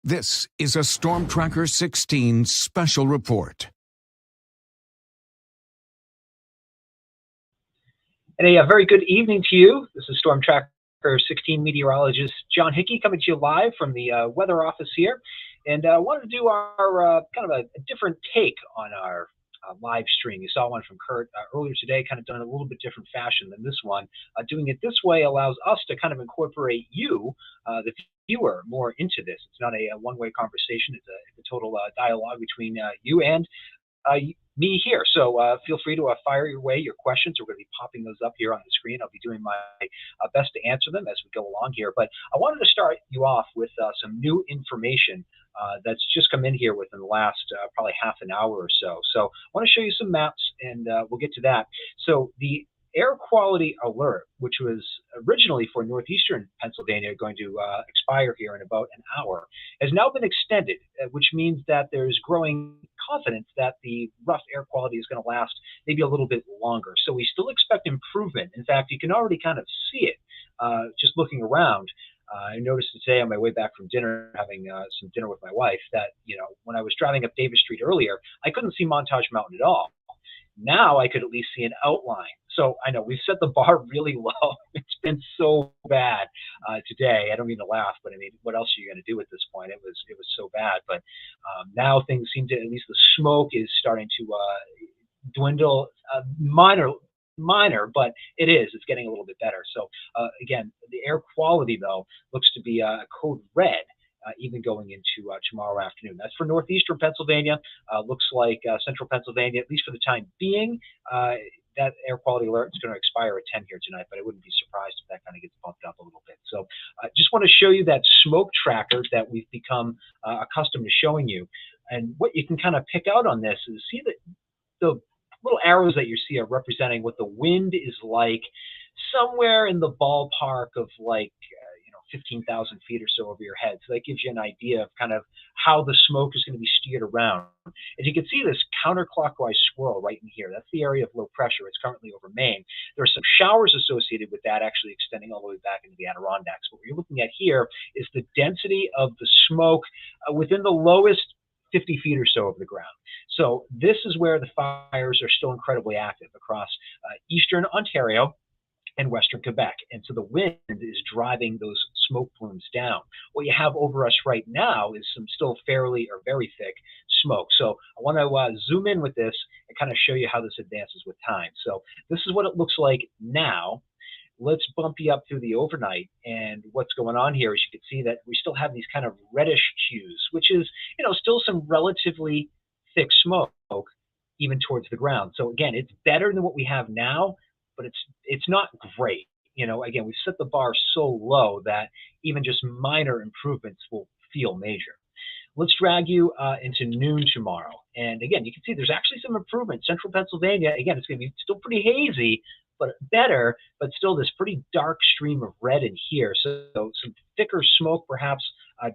This is a Storm Tracker 16 special report. And a very good evening to you. This is Storm Tracker 16 meteorologist John Hickey coming to you live from the weather office here. And I wanted to do our kind of a different take on our live stream. You saw one from Kurt earlier today, kind of done in a little bit different fashion than this one. Doing it this way allows us to kind of incorporate you, the viewer, more into this. It's not a one-way conversation. It's a total dialogue between you and me here. So feel free to fire your way your questions. We're going to be popping those up here on the screen. I'll be doing my best to answer them as we go along here. But I wanted to start you off with some new information that's just come in here within the last probably half an hour or so. So I want to show you some maps, and we'll get to that. So the air quality alert, which was originally for northeastern Pennsylvania going to expire here in about an hour, has now been extended, which means that there's growing confidence that the rough air quality is going to last maybe a little bit longer. So we still expect improvement. In fact, you can already kind of see it just looking around. I noticed today on my way back from dinner, having some dinner with my wife, that when I was driving up Davis Street earlier, I couldn't see Montage Mountain at all. Now I could at least see an outline. So I know we've set the bar really low. It's been so bad today. I don't mean to laugh, but I mean, what else are you going to do at this point? It was so bad. But now things seem to, at least the smoke is starting to dwindle. Minor, but it is. It's getting a little bit better. So again, the air quality though looks to be code red. Even going into tomorrow afternoon. That's for northeastern Pennsylvania. Looks like central Pennsylvania, at least for the time being, that air quality alert is going to expire at 10 here tonight, but I wouldn't be surprised if that kind of gets bumped up a little bit. So I just want to show you that smoke tracker that we've become accustomed to showing you. And what you can kind of pick out on this is see that the little arrows that you see are representing what the wind is like somewhere in the ballpark of like 15,000 feet or so over your head. So that gives you an idea of kind of how the smoke is going to be steered around. And you can see this counterclockwise swirl right in here. That's the area of low pressure. It's currently over Maine. There are some showers associated with that actually extending all the way back into the Adirondacks. What you're looking at here is the density of the smoke within the lowest 50 feet or so of the ground. So this is where the fires are still incredibly active across eastern Ontario and western Quebec. And so the wind is driving those smoke plumes down. What you have over us right now is some still fairly or very thick smoke. So I want to zoom in with this and kind of show you how this advances with time. So this is what it looks like now. Let's bump you up through the overnight. And what's going on here is you can see that we still have these kind of reddish hues, which is, still some relatively thick smoke even towards the ground. So again, it's better than what we have now, but it's not great. Again, we've set the bar so low that even just minor improvements will feel major. Let's drag you into noon tomorrow. And again, you can see there's actually some improvement. Central Pennsylvania, again, it's going to be still pretty hazy, but better, but still this pretty dark stream of red in here. So some thicker smoke perhaps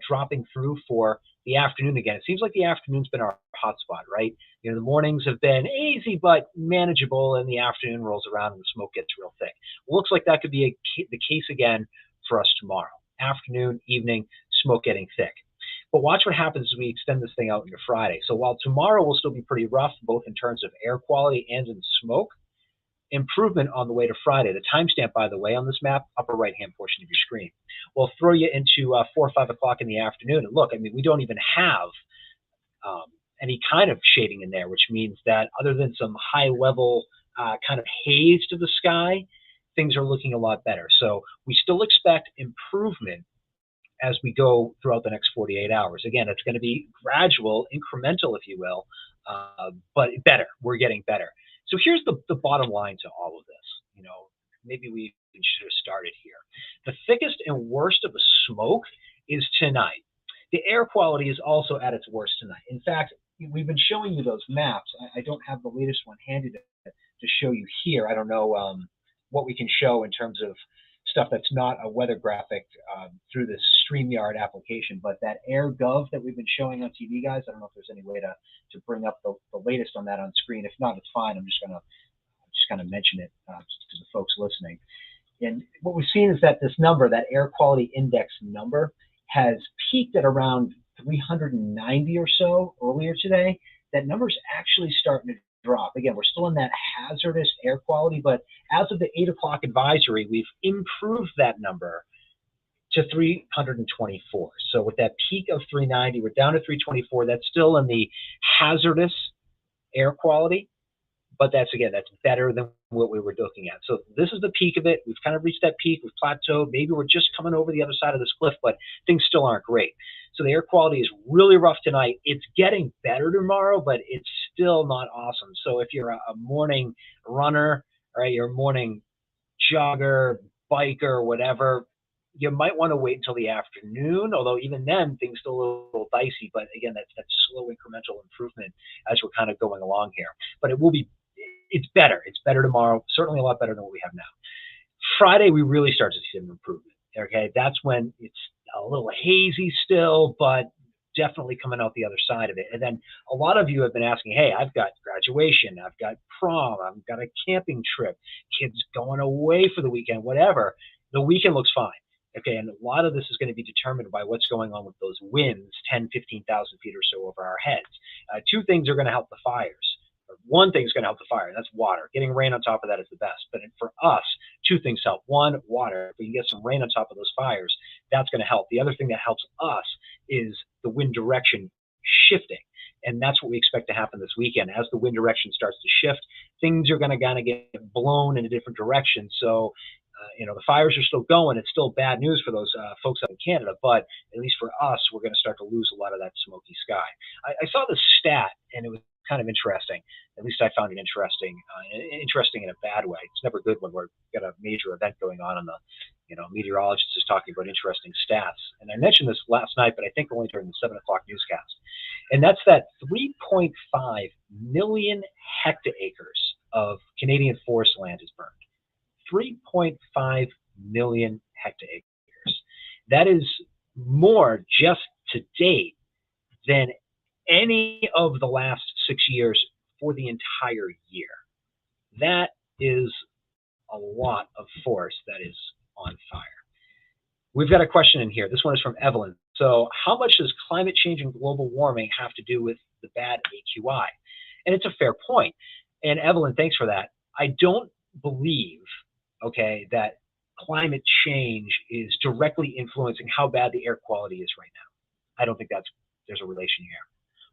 dropping through for the afternoon again. It seems like the afternoon's been our hotspot, right? The mornings have been easy but manageable, and the afternoon rolls around and the smoke gets real thick. Looks like that could be the case again for us tomorrow. Afternoon, evening, smoke getting thick. But watch what happens as we extend this thing out into Friday. So while tomorrow will still be pretty rough, both in terms of air quality and in smoke, improvement on the way to Friday. The timestamp, by the way, on this map, upper right-hand portion of your screen. We'll throw you into 4 or 5 o'clock in the afternoon. And look, I mean, we don't even have any kind of shading in there, which means that other than some high-level kind of haze to the sky, things are looking a lot better. So we still expect improvement as we go throughout the next 48 hours. Again, it's going to be gradual, incremental, if you will, but better. We're getting better. So here's the bottom line to all of this. Maybe we should have started here. The thickest and worst of the smoke is tonight. The air quality is also at its worst tonight. In fact, we've been showing you those maps. I don't have the latest one handy to show you here. I don't know what we can show in terms of stuff that's not a weather graphic through this StreamYard application, but that AirGov that we've been showing on TV, guys, I don't know if there's any way to bring up the latest on that on screen. If not, it's fine. I'm just going to mention it to the folks listening. And what we've seen is that this number, that air quality index number, has peaked at around 390 or so earlier today. That number's actually starting to drop. Again, we're still in that hazardous air quality, but as of the 8 o'clock advisory, we've improved that number to 324. So with that peak of 390, we're down to 324. That's still in the hazardous air quality, but that's better than what we were looking at. So this is the peak of it. We've kind of reached that peak. We've plateaued. Maybe we're just coming over the other side of this cliff, but things still aren't great. So the air quality is really rough tonight. It's getting better tomorrow, but it's still not awesome. So if you're a morning runner, right, you're a morning jogger, biker, whatever, you might want to wait until the afternoon, although even then things still a little dicey. But again, that's that slow incremental improvement as we're kind of going along here. But it's better. It's better tomorrow, certainly a lot better than what we have now. Friday, we really start to see some improvement. Okay, that's when it's a little hazy still, but definitely coming out the other side of it. And then a lot of you have been asking, hey, I've got graduation, I've got prom, I've got a camping trip, kids going away for the weekend, whatever. The weekend looks fine. Okay, and a lot of this is going to be determined by what's going on with those winds, 10, 15,000 feet or so over our heads. Two things are going to help the fires. One thing is going to help the fire, and that's water. Getting rain on top of that is the best. But for us, two things help. One, water. If we can get some rain on top of those fires, that's going to help. The other thing that helps us is the wind direction shifting. And that's what we expect to happen this weekend. As the wind direction starts to shift, things are going to kind of get blown in a different direction. So the fires are still going. It's still bad news for those folks up in Canada, but at least for us, we're going to start to lose a lot of that smoky sky. I saw this stat, and it was kind of interesting. At least I found it interesting in a bad way. It's never good when we've got a major event going on and the meteorologist is talking about interesting stats. And I mentioned this last night, but I think only during the 7 o'clock newscast. And that's that 3.5 million hectares of Canadian forest land is burned. 3.5 million hectares. That is more just to date than any of the last 6 years for the entire year. That is a lot of forest that is on fire. We've got a question in here. This one is from Evelyn. So how much does climate change and global warming have to do with the bad AQI? And it's a fair point. And Evelyn, thanks for that. I don't believe, that climate change is directly influencing how bad the air quality is right now. I don't think there's a relation here.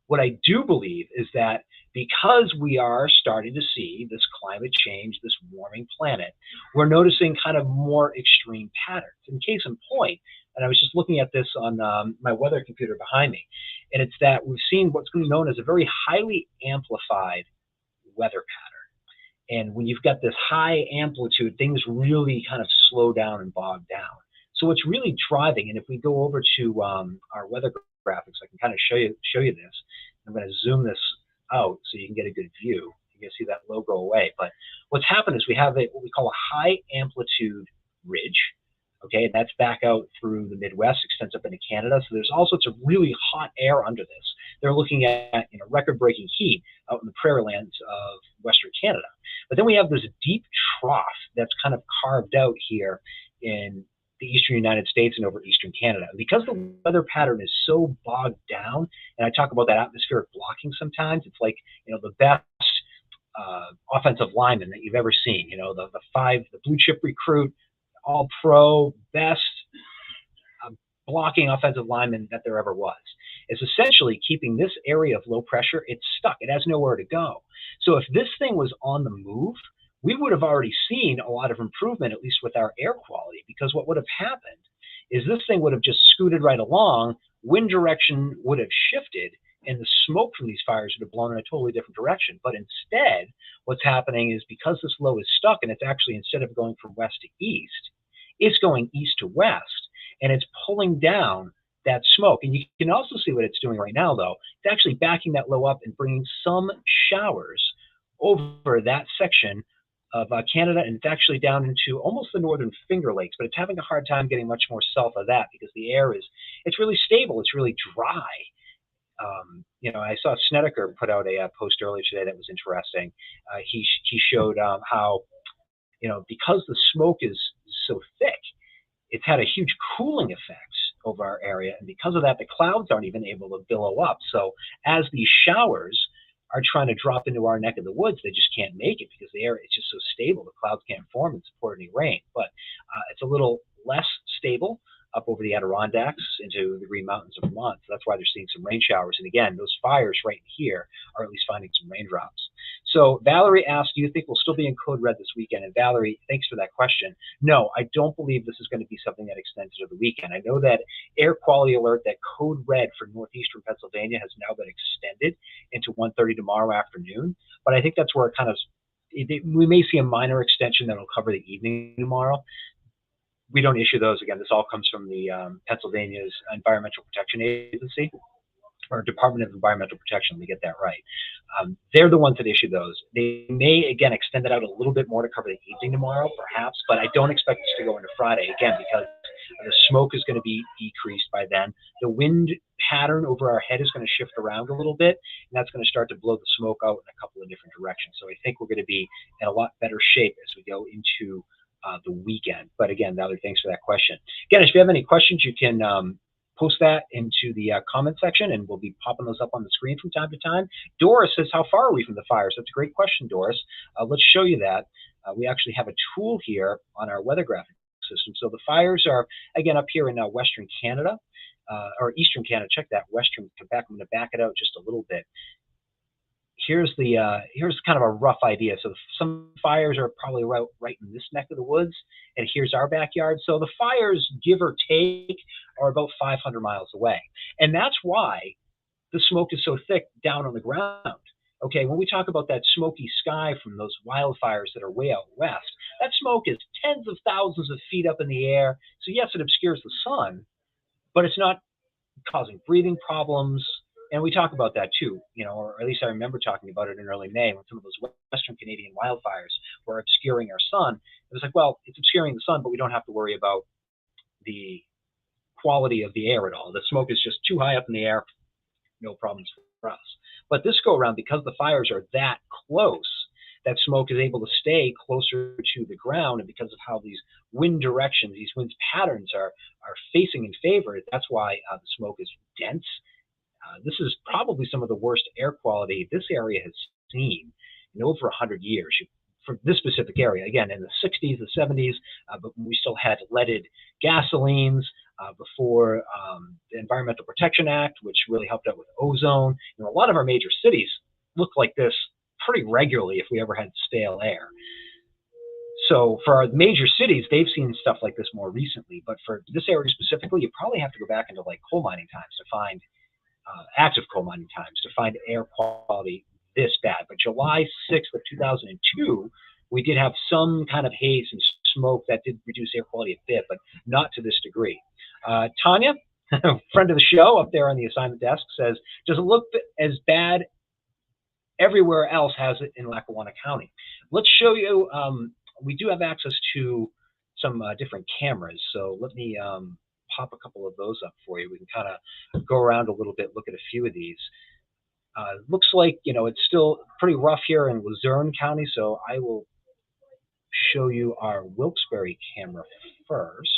What I do believe is that because we are starting to see this climate change, this warming planet, we're noticing kind of more extreme patterns. In case in point, and I was just looking at this on my weather computer behind me, and it's that we've seen what's known as a very highly amplified weather pattern. And when you've got this high amplitude, things really kind of slow down and bog down. So what's really driving, and if we go over to our weather graphics, I can kind of show you this. I'm going to zoom this out so you can get a good view. You can see that low go away. But what's happened is we have what we call a high amplitude ridge. Okay, that's back out through the Midwest, extends up into Canada. So there's all sorts of really hot air under this. They're looking at record-breaking heat out in the prairie lands of Western Canada. But then we have this deep trough that's kind of carved out here in the eastern United States and over eastern Canada. And because the weather pattern is so bogged down, and I talk about that atmospheric blocking sometimes, it's like the best offensive lineman that you've ever seen. The blue chip recruit, all pro, best blocking offensive lineman that there ever was. Is essentially keeping this area of low pressure. It's stuck. It has nowhere to go. So if this thing was on the move, we would have already seen a lot of improvement, at least with our air quality, because what would have happened is this thing would have just scooted right along, wind direction would have shifted, and the smoke from these fires would have blown in a totally different direction. But instead, what's happening is because this low is stuck, and it's actually, instead of going from west to east, it's going east to west, and it's pulling down that smoke. And you can also see what it's doing right now, though. It's actually backing that low up and bringing some showers over that section of Canada, and it's actually down into almost the northern Finger Lakes, but it's having a hard time getting much more south of that because the air it's really stable, it's really dry. I saw Snedeker put out a post earlier today that was interesting. He showed how, because the smoke is so thick, it's had a huge cooling effect over our area, and because of that, the clouds aren't even able to billow up. So as these showers are trying to drop into our neck of the woods, they just can't make it because the air is just so stable. The clouds can't form and support any rain. But it's a little less stable up over the Adirondacks into the Green Mountains of Vermont. So that's why they're seeing some rain showers. And again, those fires right here are at least finding some raindrops. So Valerie asked, do you think we'll still be in code red this weekend? And Valerie, thanks for that question. No, I don't believe this is going to be something that extends into the weekend. I know that air quality alert, that code red for northeastern Pennsylvania has now been extended into 1:30 tomorrow afternoon. But I think that's where it kind of, we may see a minor extension that will cover the evening tomorrow. We don't issue those. Again, this all comes from the Pennsylvania's Environmental Protection Agency, or Department of Environmental Protection. Let me get that right. They're the ones that issue those. They may, again, extend it out a little bit more to cover the evening tomorrow, perhaps, but I don't expect this to go into Friday, again, because the smoke is going to be decreased by then. The wind pattern over our head is going to shift around a little bit, and that's going to start to blow the smoke out in a couple of different directions. So I think we're going to be in a lot better shape as we go into the weekend. But again, Valerie, thanks for that question. Again, if you have any questions, you can post that into the comment section, and we'll be popping those up on the screen from time to time. Doris says, how far are we from the fires? That's a great question, Doris. Let's show you that. We actually have a tool here on our weather graphic system. So the fires are, again, up here in Western Canada, or Eastern Canada. Check that, Western Quebec. I'm going to back it out just a little bit. Here's kind of a rough idea. So some fires are probably right in this neck of the woods, and here's our backyard. So the fires, give or take, are about 500 miles away. And that's why the smoke is so thick down on the ground. Okay, when we talk about that smoky sky from those wildfires that are way out west, that smoke is tens of thousands of feet up in the air. So yes, it obscures the sun, but it's not causing breathing problems. And we talk about that too, or at least I remember talking about it in early May when some of those Western Canadian wildfires were obscuring our sun. It was like, well, it's obscuring the sun, but we don't have to worry about the quality of the air at all. The smoke is just too high up in the air, no problems for us. But this go around, because the fires are that close, that smoke is able to stay closer to the ground, and because of how these wind directions, these wind patterns are facing in favor, that's why the smoke is dense. This is probably some of the worst air quality this area has seen in over 100 years for this specific area. Again, in the 60s, the 70s, but we still had leaded gasolines before the Environmental Protection Act, which really helped out with ozone. A lot of our major cities look like this pretty regularly if we ever had stale air. So for our major cities, they've seen stuff like this more recently. But for this area specifically, you probably have to go back into like coal mining times to find active coal mining times to find air quality this bad. But July 6th of 2002, we did have some kind of haze and smoke that did reduce air quality a bit, but not to this degree. Tanya, friend of the show up there on the assignment desk, says, does it look as bad everywhere else has it in Lackawanna County? Let's show you, we do have access to some different cameras. So let me pop a couple of those up for you. We can kind of go around a little bit, look at a few of these. Looks like, it's still pretty rough here in Luzerne County, so I will show you our Wilkes-Barre camera first.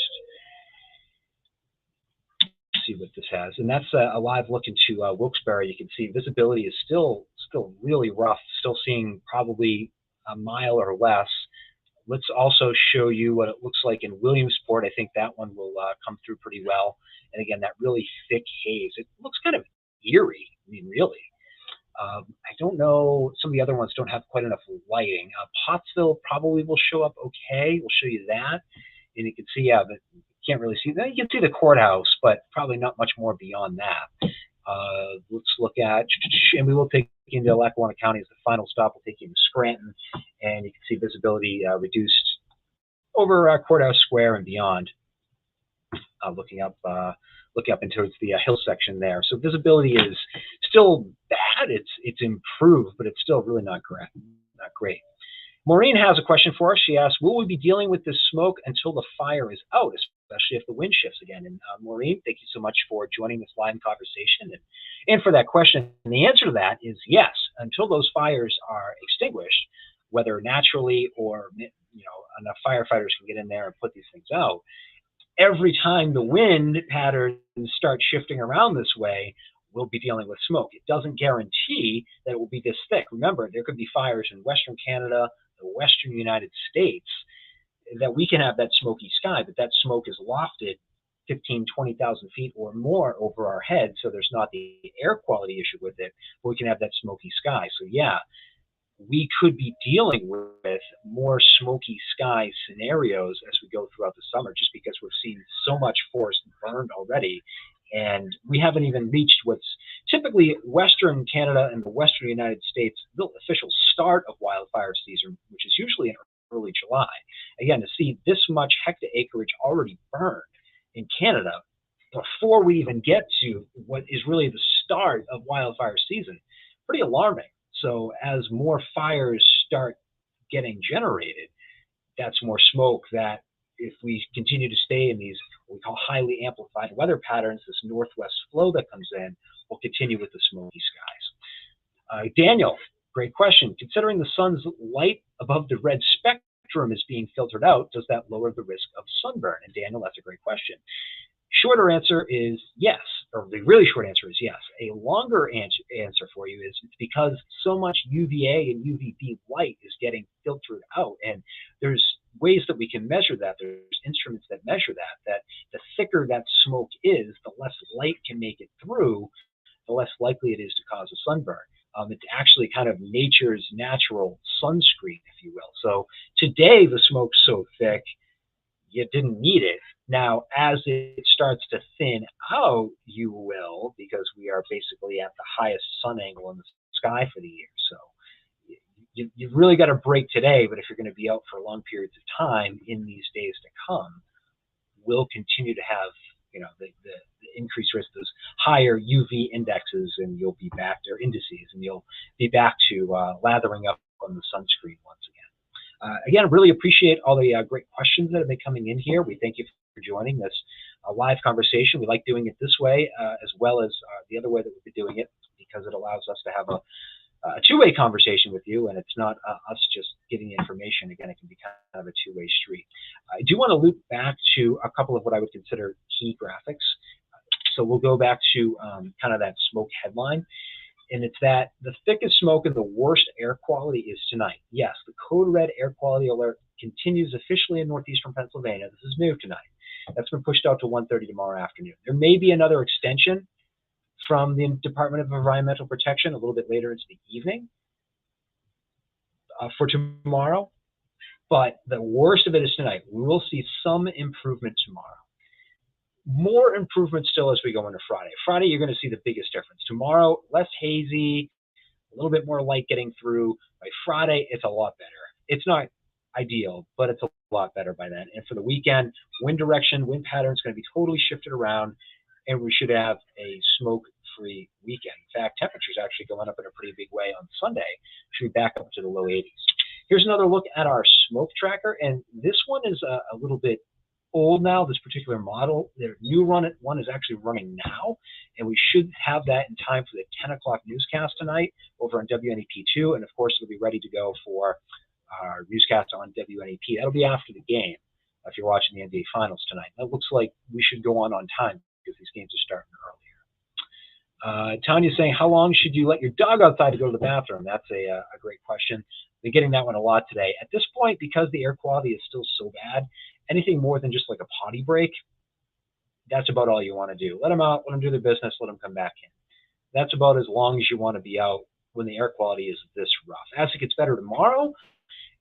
See what this has, and that's a live look into Wilkes-Barre. You can see visibility is still really rough, still seeing probably a mile or less. Let's also show you what it looks like in Williamsport. I think that one will come through pretty well. And again, that really thick haze. It looks kind of eerie, I mean, really. I don't know, some of the other ones don't have quite enough lighting. Pottsville probably will show up okay. We'll show you that. And you can see, yeah, but you can't really see that. You can see the courthouse, but probably not much more beyond that. Let's look at, and we will take you into Lackawanna County as the final stop. We'll take you to Scranton, and you can see visibility reduced over Courthouse Square and beyond. Looking up into the hill section there. So visibility is still bad. It's improved, but it's still really not great. Maureen has a question for us. She asks, will we be dealing with this smoke until the fire is out, especially if the wind shifts again? And Maureen, thank you so much for joining this live conversation and for that question. And the answer to that is yes, until those fires are extinguished, whether naturally or enough firefighters can get in there and put these things out. every time the wind patterns start shifting around this way, we'll be dealing with smoke. It doesn't guarantee that it will be this thick. Remember, there could be fires in Western Canada, the Western United States, that we can have that smoky sky, but that smoke is lofted 15, 20,000 feet or more over our head, so there's not the air quality issue with it, but we can have that smoky sky. So yeah, we could be dealing with more smoky sky scenarios as we go throughout the summer, just because we've seen so much forest burned already. And we haven't even reached what's typically Western Canada and the Western United States, the official start of wildfire season, which is usually in early July. Again, to see this much hectare-acreage already burned in Canada before we even get to what is really the start of wildfire season, pretty alarming. So as more fires start getting generated, that's more smoke that, if we continue to stay in these what we call highly amplified weather patterns, this northwest flow that comes in, will continue with the smoky skies. Daniel, great question. Considering the sun's light above the red spectrum is being filtered out, does that lower the risk of sunburn? And Daniel, that's a great question. Shorter answer is yes, or the really short answer is yes. A longer answer for you is it's because so much UVA and UVB light is getting filtered out, and there's ways that we can measure that. There's instruments that measure that the thicker that smoke is, the less light can make it through, the less likely it is to cause a sunburn. It's actually kind of nature's natural sunscreen, if you will. So today the smoke's so thick, you didn't need it. Now, as it starts to thin out, you will, because we are basically at the highest sun angle in the sky for the year. So you've really got to break today, but if you're going to be out for long periods of time in these days to come, we'll continue to have, the increased risk, those higher UV indexes, and you'll be back, or indices, and you'll be back to lathering up on the sunscreen once again. Again, really appreciate all the great questions that have been coming in here. We thank you for joining this live conversation. We like doing it this way, as well as the other way that we've been doing it, because it allows us to have a two-way conversation with you, and it's not us just getting information. Again, it can be kind of a two-way street. I do want to loop back to a couple of what I would consider key graphics. So we'll go back to kind of that smoke headline. And it's that the thickest smoke and the worst air quality is tonight. Yes, the code red air quality alert continues officially in northeastern Pennsylvania. This is new tonight. That's been pushed out to 1:30 tomorrow afternoon. There may be another extension from the Department of Environmental Protection a little bit later into the evening for tomorrow. But the worst of it is tonight. We will see some improvement tomorrow. More improvement still as we go into Friday. Friday, you're going to see the biggest difference. Tomorrow, less hazy, a little bit more light getting through. By Friday, it's a lot better. It's not ideal, but it's a lot better by then. And for the weekend, wind direction, wind pattern is going to be totally shifted around, and we should have a smoke-free weekend. In fact, temperatures actually going up in a pretty big way on Sunday. Should be back up to the low 80s. Here's another look at our smoke tracker, and this one is a little bit old now, this particular model. Their new one is actually running now, and we should have that in time for the 10 o'clock newscast tonight over on WNEP2, and of course it'll be ready to go for our newscast on WNEP. That'll be after the game if you're watching the NBA Finals tonight. That looks like we should go on time because these games are starting earlier. Tanya's saying, how long should you let your dog outside to go to the bathroom? That's a great question. Been getting that one a lot today. At this point, because the air quality is still so bad, anything more than just like a potty break, that's about all you want to do. Let them out, let them do their business, let them come back in. That's about as long as you want to be out when the air quality is this rough. As it gets better tomorrow,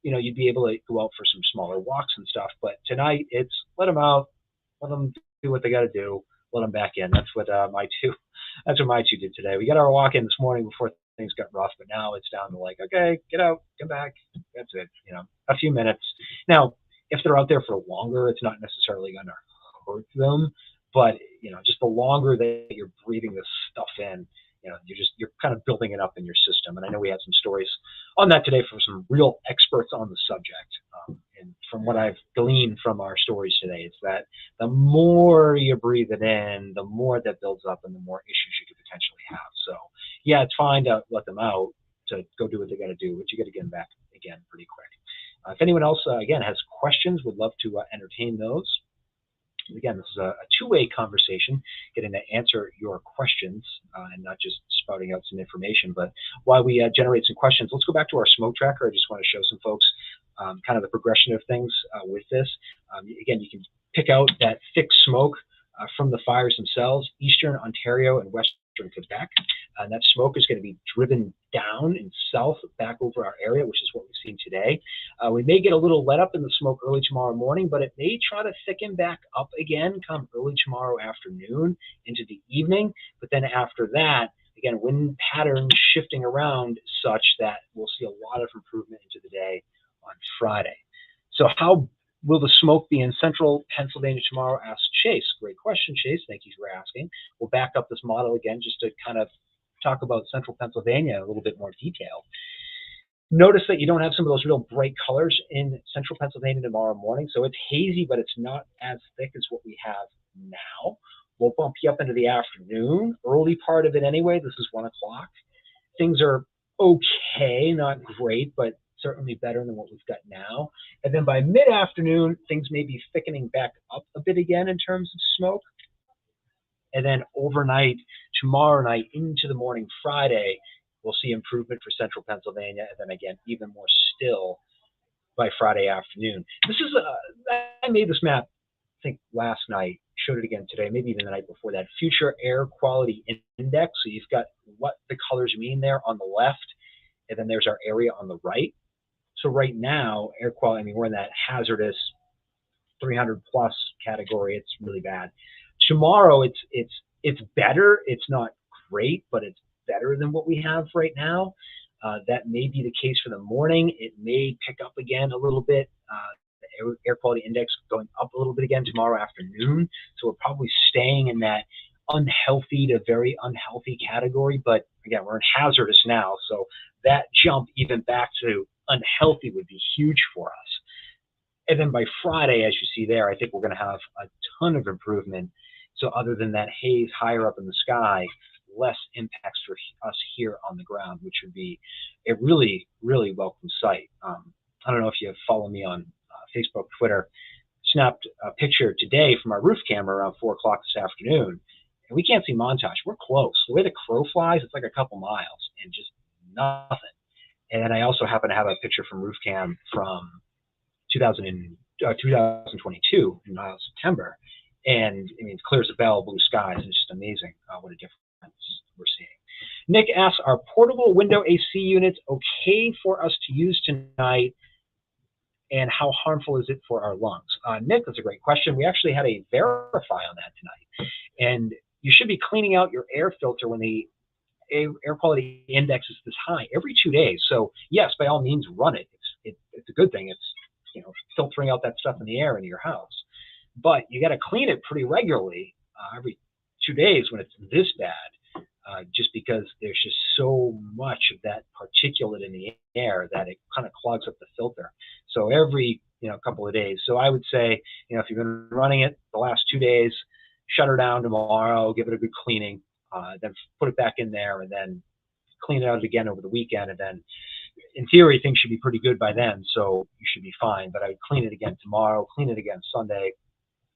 you'd be able to go out for some smaller walks and stuff. But tonight, it's let them out, let them do what they got to do, let them back in. That's what my two did today. We got our walk in this morning before things got rough, but now it's down to like, okay, get out, come back. That's it. A few minutes. Now, if they're out there for longer, it's not necessarily going to hurt them, but just the longer that you're breathing this stuff in, you're kind of building it up in your system. And I know we had some stories on that today from some real experts on the subject. And from what I've gleaned from our stories today, it's that the more you breathe it in, the more that builds up and the more issues you could potentially have. So yeah, it's fine to let them out to go do what they got to do, but you got to get them back again pretty quick. If anyone else, again, has questions, would love to entertain those. Again, this is a two-way conversation, getting to answer your questions and not just spouting out some information. But while we generate some questions, let's go back to our smoke tracker. I just want to show some folks kind of the progression of things with this. Again, you can pick out that thick smoke from the fires themselves, Eastern Ontario and Western Quebec. And that smoke is going to be driven down and south back over our area, which is what we've seen today. We may get a little let up in the smoke early tomorrow morning, but it may try to thicken back up again come early tomorrow afternoon into the evening. But then after that, again, wind patterns shifting around such that we'll see a lot of improvement into the day on Friday. So how will the smoke be in central Pennsylvania tomorrow? Asked Chase. Great question, Chase. Thank you for asking. We'll back up this model again just to kind of talk about central Pennsylvania in a little bit more detail. Notice that you don't have some of those real bright colors in central Pennsylvania tomorrow morning. So it's hazy, but it's not as thick as what we have now. We'll bump you up into the afternoon, early part of it anyway. This is 1 o'clock. Things are okay, not great, but certainly better than what we've got now. And then by mid-afternoon, things may be thickening back up a bit again in terms of smoke. And then overnight, tomorrow night into the morning Friday, we'll see improvement for central Pennsylvania. And then again, even more still by Friday afternoon. This is, I made this map, I think last night, showed it again today, maybe even the night before that. Future air quality index. So you've got what the colors mean there on the left, and then there's our area on the right. So right now, air quality, I mean, we're in that hazardous 300 plus category. It's really bad. Tomorrow, it's better. It's not great, but it's better than what we have right now. That may be the case for the morning. It may pick up again a little bit. The air quality index going up a little bit again tomorrow afternoon. So we're probably staying in that unhealthy to very unhealthy category. But again, we're in hazardous now. So that jump even back to unhealthy would be huge for us. And then by Friday, as you see there, I think we're going to have a ton of improvement. So other than that haze higher up in the sky, less impacts for us here on the ground, which would be a really, really welcome sight. I don't know if you follow me on Facebook, Twitter. Snapped a picture today from our roof camera around 4 o'clock this afternoon, and we can't see Montage. We're close. The way the crow flies, it's like a couple miles and just nothing. And then I also happen to have a picture from roof cam from 2022 in September. And I mean, clear as a bell, blue skies. It's just amazing what a difference we're seeing. Nick asks, are portable window AC units okay for us to use tonight? And how harmful is it for our lungs? Nick, that's a great question. We actually had a verify on that tonight. And you should be cleaning out your air filter when the air quality index is this high every 2 days. So yes, by all means, run it. It's a good thing. It's filtering out that stuff in the air into your house. But you got to clean it pretty regularly every 2 days when it's this bad, just because there's just so much of that particulate in the air that it kind of clogs up the filter. So every couple of days. So I would say, if you've been running it the last 2 days, shut her down tomorrow, give it a good cleaning, then put it back in there, and then clean it out again over the weekend. And then, in theory, things should be pretty good by then. So you should be fine. But I would clean it again tomorrow, clean it again Sunday,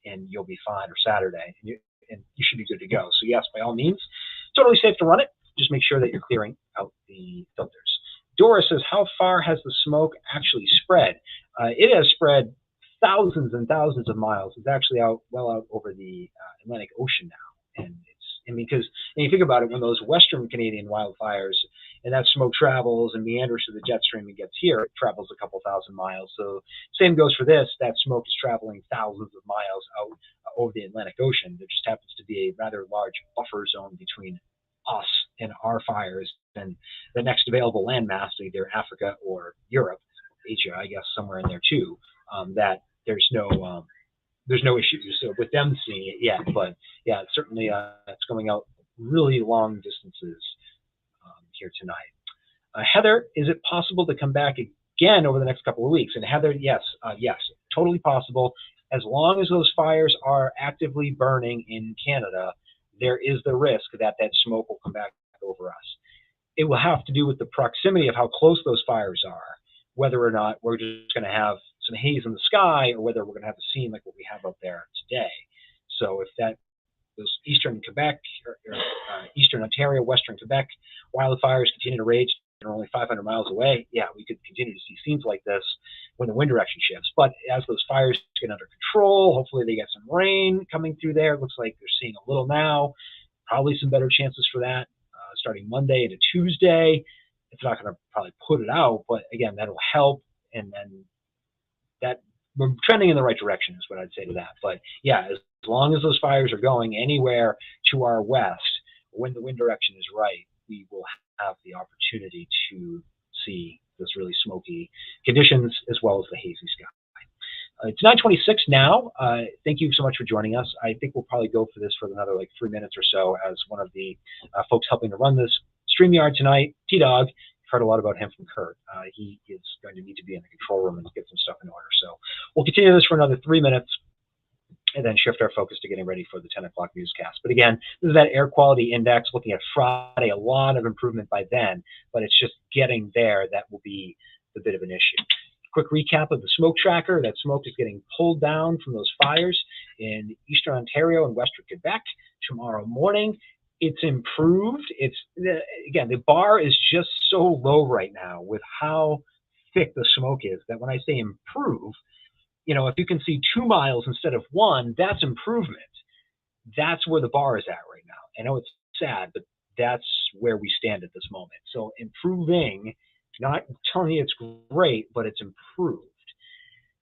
and you'll be fine, or Saturday, and you should be good to go. So yes, by all means, totally safe to run it. Just make sure that you're clearing out the filters. Doris says, how far has the smoke actually spread? It has spread thousands and thousands of miles. It's actually well out over the Atlantic Ocean now. And because you think about it, when those Western Canadian wildfires and that smoke travels and meanders through the jet stream and gets here, it travels a couple thousand miles. So same goes for this. That smoke is traveling thousands of miles out over the Atlantic Ocean. There just happens to be a rather large buffer zone between us and our fires and the next available landmass, either Africa or Europe, Asia, I guess, somewhere in there too, that there's no issues so with them seeing it yet. But yeah, certainly it's going out really long distances here tonight. Heather, is it possible to come back again over the next couple of weeks? And Heather, yes, totally possible. As long as those fires are actively burning in Canada, there is the risk that smoke will come back over us. It will have to do with the proximity of how close those fires are, whether or not we're just going to have some haze in the sky or whether we're going to have a scene like what we have out there today. So if those eastern Quebec, or eastern Ontario, western Quebec wildfires continue to rage, and are only 500 miles away, yeah, we could continue to see scenes like this when the wind direction shifts. But as those fires get under control, hopefully they get some rain coming through there. It looks like they're seeing a little now. Probably some better chances for that starting Monday into Tuesday. It's not going to probably put it out, but again, that'll help. And then that we're trending in the right direction is what I'd say to that. But yeah, as long as those fires are going anywhere to our west, when the wind direction is right, we will have the opportunity to see those really smoky conditions as well as the hazy sky. It's 9:26 now. Thank you so much for joining us. I think we'll probably go for this for another like 3 minutes or so as one of the folks helping to run this StreamYard tonight, T-Dog. I've heard a lot about him from Kurt. He is going to need to be in the control room and get some stuff in order. So we'll continue this for another 3 minutes and then shift our focus to getting ready for the 10 o'clock newscast. But again, this is that air quality index looking at Friday, a lot of improvement by then, but it's just getting there that will be a bit of an issue. Quick recap of the smoke tracker. That smoke is getting pulled down from those fires in eastern Ontario and western Quebec tomorrow morning. It's improved. Again, the bar is just so low right now with how thick the smoke is that when I say improve, if you can see 2 miles instead of 1, that's improvement. That's where the bar is at right now. I know it's sad, but that's where we stand at this moment. So improving, not telling you it's great, but it's improved.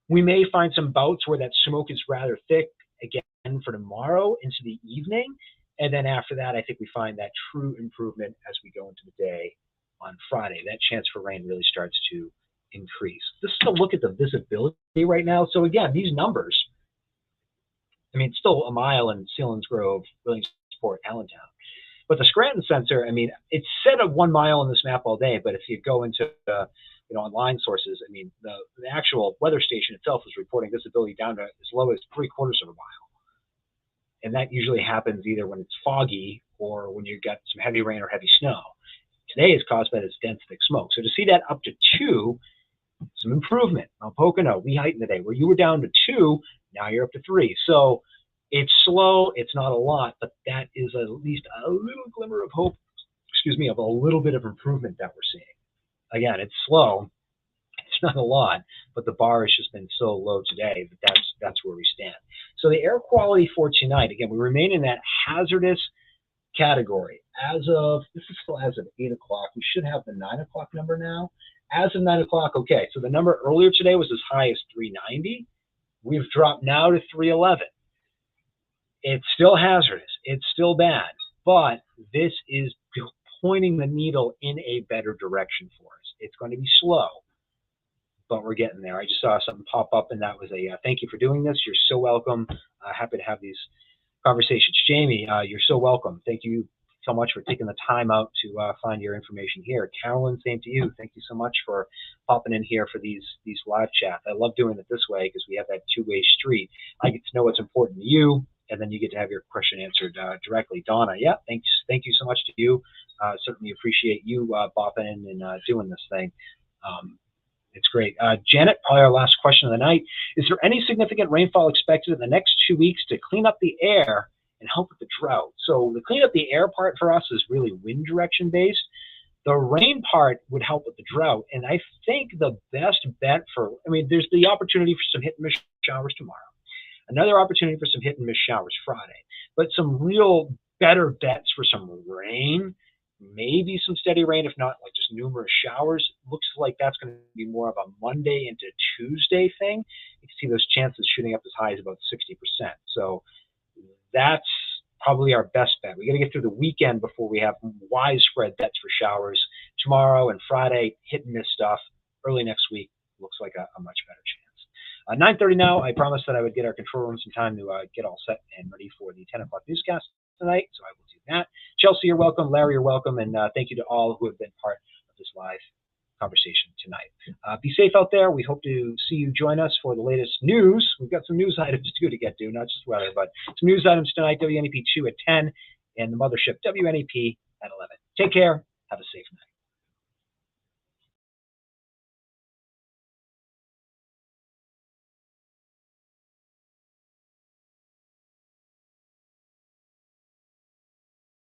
We may find some bouts where that smoke is rather thick again for tomorrow into the evening. And then after that, I think we find that true improvement as we go into the day on Friday. That chance for rain really starts to increase. Just to look at the visibility right now. So again, these numbers, it's still a mile in Selinsgrove, Williamsport, Allentown. But the Scranton sensor, it's said of 1 mile on this map all day, but if you go into, online sources, the actual weather station itself is reporting visibility down to as low as 3/4 of a mile. And that usually happens either when it's foggy or when you've got some heavy rain or heavy snow. Today is caused by this dense, thick smoke. So to see that up to 2, some improvement. Mount Pocono, we heightened today. Where you were down to 2, now you're up to 3. So it's slow, it's not a lot, but that is at least a little glimmer of hope, of a little bit of improvement that we're seeing. Again, it's slow, it's not a lot, but the bar has just been so low today that that's where we stand. So the air quality for tonight, again, we remain in that hazardous category. This is still as of 8 o'clock. We should have the 9 o'clock number now. As of 9 o'clock, okay, so the number earlier today was as high as 390. We've dropped now to 311. It's still hazardous. It's still bad, but this is pointing the needle in a better direction for us. It's going to be slow, but we're getting there. I just saw something pop up, and that was a thank you for doing this. You're so welcome. Happy to have these conversations. Jamie, you're so welcome. Thank you so much for taking the time out to find your information here. Carolyn, same to you. Thank you so much for popping in here for these live chats. I love doing it this way because we have that two-way street. I get to know what's important to you, and then you get to have your question answered directly. Donna, yeah, thank you so much to you. Certainly appreciate you bopping in and doing this thing. It's great. Janet, probably our last question of the night. Is there any significant rainfall expected in the next 2 weeks to clean up the air and help with the drought? So the clean up the air part for us is really wind direction based. The rain part would help with the drought. And I think the best bet there's the opportunity for some hit and miss showers tomorrow. Another opportunity for some hit and miss showers Friday. But some real better bets for some rain, maybe some steady rain, if not like just numerous showers. Looks like that's going to be more of a Monday into Tuesday thing. You can see those chances shooting up as high as about 60%. So that's probably our best bet. We got to get through the weekend before we have widespread bets for showers. Tomorrow and Friday, hit and miss stuff. Early next week looks like a much better chance. 9:30 now. I promised that I would get our control room some time to get all set and ready for the 10 o'clock newscast tonight, so I will do that. Chelsea, you're welcome. Larry, you're welcome. And thank you to all who have been part of this live conversation tonight. Be safe out there. We hope to see you join us for the latest news. We've got some news items too to get to, not just weather, but some news items tonight. WNEP 2 at 10 and the mothership WNEP at 11. Take care. Have a safe night.